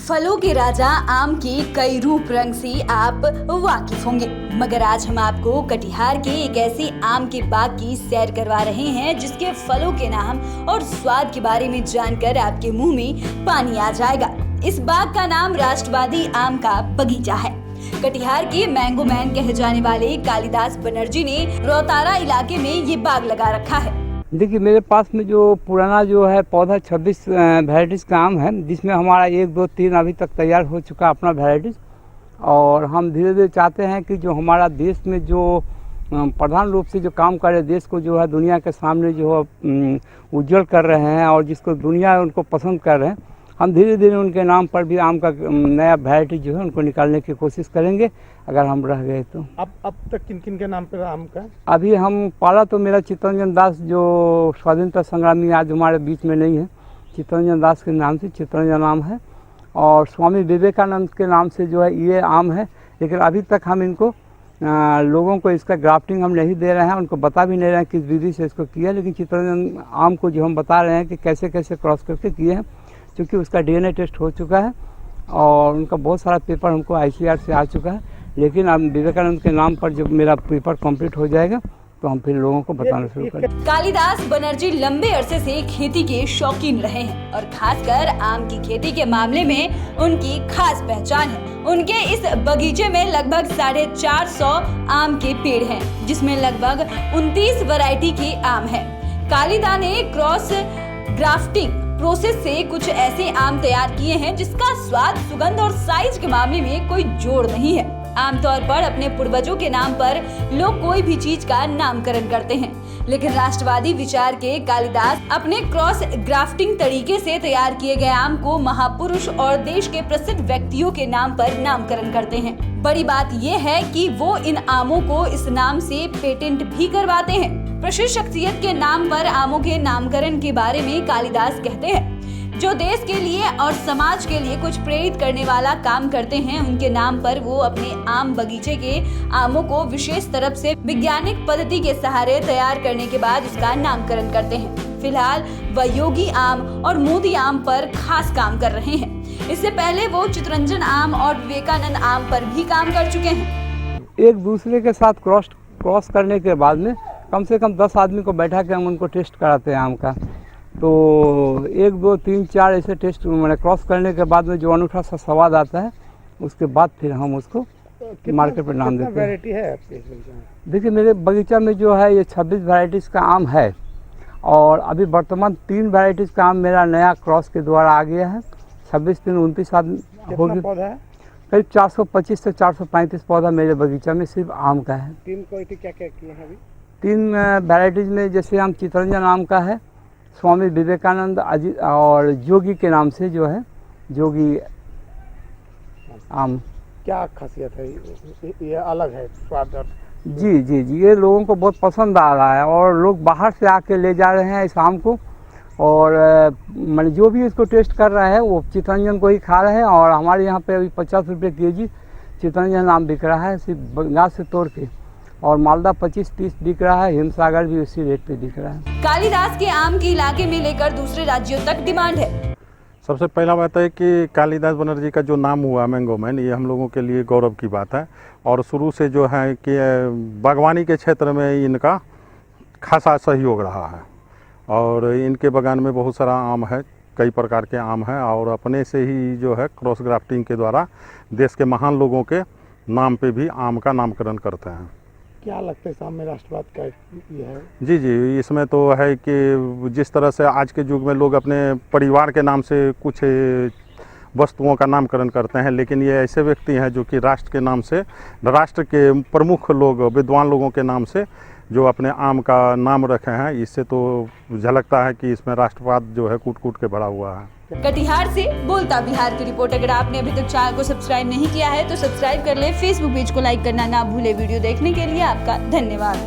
फलों के राजा आम के कई रूप रंग से आप वाकिफ होंगे, मगर आज हम आपको कटिहार के एक ऐसे आम के बाग की सैर करवा रहे हैं जिसके फलों के नाम और स्वाद के बारे में जानकर आपके मुंह में पानी आ जाएगा। इस बाग का नाम राष्ट्रवादी आम का बगीचा है। कटिहार के मैंगो मैन कहे जाने वाले कालिदास बनर्जी ने रोतारा इलाके में ये बाग लगा रखा है। देखिए, मेरे पास में जो पुराना जो है पौधा 26 वैराइटीज़ का आम है, जिसमें हमारा 1, 2, 3 अभी तक तैयार हो चुका अपना वैराइटीज़। और हम धीरे धीरे चाहते हैं कि जो हमारा देश में जो प्रधान रूप से जो काम कर रहे देश को जो है दुनिया के सामने जो है उज्जवल कर रहे हैं और जिसको दुनिया उनको पसंद कर रहे हैं, हम धीरे धीरे उनके नाम पर भी आम का नया वैरायटी जो है उनको निकालने की कोशिश करेंगे अगर हम रह गए तो। अब तक किन किन के नाम पर आम का? अभी हम पाला तो मेरा चित्तरंजन दास जो स्वाधीनता संग्रामी आज हमारे बीच में नहीं है, चित्तरंजन दास के नाम से चित्तरंजन आम है। और स्वामी विवेकानंद के नाम से जो है ये आम है, लेकिन अभी तक हम इनको लोगों को इसका ग्राफ्टिंग हम नहीं दे रहे हैं, उनको बता भी नहीं रहे हैं किस विधि से इसको किया। लेकिन चित्तरंजन आम को जो हम बता रहे हैं कि कैसे कैसे क्रॉस करके किए हैं, क्योंकि उसका DNA टेस्ट हो चुका है और उनका बहुत सारा पेपर हमको ICAR से आ चुका है। लेकिन अब विवेकानंद के नाम पर जब मेरा पेपर कंप्लीट हो जाएगा तो हम फिर लोगों को बताना शुरू करेंगे। कालिदास बनर्जी लंबे अरसे से खेती के शौकीन रहे हैं और खासकर आम की खेती के मामले में उनकी खास पहचान है। उनके इस बगीचे में लगभग 450 आम के पेड़ हैं, जिसमें लगभग 29 वैरायटी के आम है। कालिदा ने क्रॉस ग्राफ्टिंग प्रोसेस से कुछ ऐसे आम तैयार किए हैं जिसका स्वाद, सुगंध और साइज के मामले में कोई जोड़ नहीं है। आमतौर पर अपने पूर्वजों के नाम पर लोग कोई भी चीज का नामकरण करते हैं, लेकिन राष्ट्रवादी विचार के कालिदास अपने क्रॉस ग्राफ्टिंग तरीके से तैयार किए गए आम को महापुरुष और देश के प्रसिद्ध व्यक्तियों के नाम पर नामकरण करते हैं। बड़ी बात यह है कि वो इन आमों को इस नाम से पेटेंट भी करवाते हैं। प्रसिद्ध शख्सियत के नाम पर आमों के नामकरण के बारे में कालिदास कहते हैं, जो देश के लिए और समाज के लिए कुछ प्रेरित करने वाला काम करते हैं, उनके नाम पर वो अपने आम बगीचे के आमों को विशेष तरफ से वैज्ञानिक पद्धति के सहारे तैयार करने के बाद इसका नामकरण करते हैं। फिलहाल वह योगी आम और मोदी आम पर खास काम कर रहे हैं। इससे पहले वो चित्तरंजन आम और विवेकानंद आम पर भी काम कर चुके हैं। एक दूसरे के साथ क्रॉस करने के बाद में कम से कम 10 आदमी को बैठा के हम उनको टेस्ट कराते हैं आम का। तो 1, 2, 3, 4 ऐसे टेस्ट मैंने क्रॉस करने के बाद में जो अनूठा सा स्वाद आता है, उसके बाद फिर हम उसको मार्केट पर नाम देते हैं। वैरायटी है आपके? देखिए, मेरे बगीचा में जो है ये 26 वैरायटीज़ का आम है और अभी वर्तमान 3 वैरायटीज़ का आम मेरा नया क्रॉस के द्वारा आ गया है। 26, 3, 29 आदमी हो गए। पौधा है? करीब 425 से 435 पौधा मेरे बगीचा में सिर्फ आम का है। 3 क्वालिटी क्या क्या किए हैं अभी? 3 वैरायटीज़ में जैसे हम चित्तरंजन आम का है, स्वामी विवेकानंद अजीत और जोगी के नाम से जो है जोगी आम। क्या खासियत है? ये अलग है स्वाद और जी, ये लोगों को बहुत पसंद आ रहा है और लोग बाहर से आके ले जा रहे हैं इस आम को। और मैंने जो भी इसको टेस्ट कर रहा है वो चित्तरंजन को ही खा रहे हैं। और हमारे यहाँ पे अभी 50 रुपये kg चित्तरंजन आम बिक रहा है, सिर्फ गाछ से तोड़ के। और मालदा 25-30 बिक रहा है, हिमसागर भी उसी रेट पे बिक रहा है। कालिदास के आम के इलाके में लेकर दूसरे राज्यों तक डिमांड है। सबसे पहला बात है कि कालिदास बनर्जी का जो नाम हुआ मैंगो मैन, ये हम लोगों के लिए गौरव की बात है। और शुरू से जो है कि बागवानी के क्षेत्र में इनका खासा सहयोग रहा है और इनके बागान में बहुत सारा आम है, कई प्रकार के आम हैं और अपने से ही जो है क्रॉस ग्राफ्टिंग के द्वारा देश के महान लोगों के नाम पे भी आम का नामकरण करते हैं। क्या लगता है सामने राष्ट्रवाद का ये है? जी, इसमें तो है कि जिस तरह से आज के युग में लोग अपने परिवार के नाम से कुछ वस्तुओं का नामकरण करते हैं, लेकिन ये ऐसे व्यक्ति हैं जो कि राष्ट्र के नाम से, राष्ट्र के प्रमुख लोग, विद्वान लोगों के नाम से जो अपने आम का नाम रखे हैं। इससे तो झलकता है कि इसमें राष्ट्रवाद जो है कूट कूट के भरा हुआ है। कटिहार से बोलता बिहार की रिपोर्ट। अगर आपने अभी तक चैनल को सब्सक्राइब नहीं किया है तो सब्सक्राइब कर ले, फेसबुक पेज को लाइक करना ना भूले। वीडियो देखने के लिए आपका धन्यवाद।